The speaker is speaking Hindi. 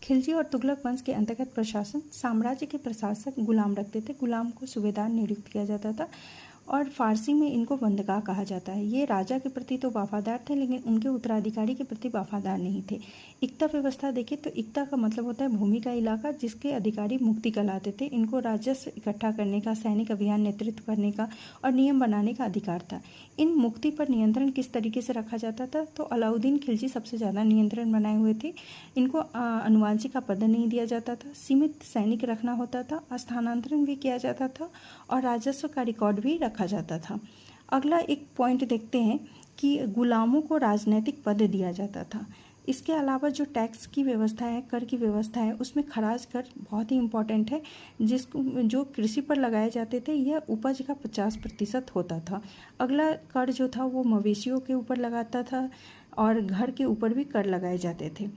खिलजी और तुगलक वंश के अंतर्गत प्रशासन, साम्राज्य के प्रशासक गुलाम रखते थे। गुलाम को सूबेदार नियुक्त किया जाता था और फारसी में इनको बंदगाह कहा जाता है। ये राजा के प्रति तो वफादार थे, लेकिन उनके उत्तराधिकारी के प्रति वफादार नहीं थे। इक्ता व्यवस्था देखें तो इक्ता का मतलब होता है भूमि का इलाका, जिसके अधिकारी मुक्ति कहलाते थे। इनको राजस्व इकट्ठा करने का, सैनिक अभियान नेतृत्व करने का और नियम बनाने का अधिकार था। इन मुक्ति पर नियंत्रण किस तरीके से रखा जाता था, तो अलाउद्दीन खिलजी सबसे ज़्यादा नियंत्रण बनाए हुए थे। इनको अनुवांशिक का पद नहीं दिया जाता था, सीमित सैनिक रखना होता था, स्थानांतरण भी किया जाता था और राजस्व का रिकॉर्ड भी रखा जाता था। अगला एक पॉइंट देखते हैं कि गुलामों को राजनैतिक पद दिया जाता था। इसके अलावा जो टैक्स की व्यवस्था है, कर की व्यवस्था है, उसमें खराज कर बहुत ही इम्पॉर्टेंट है, जिसको जो कृषि पर लगाए जाते थे यह उपज का 50% होता था। अगला कर जो था वो मवेशियों के ऊपर लगाता था और घर के ऊपर भी कर लगाए जाते थे।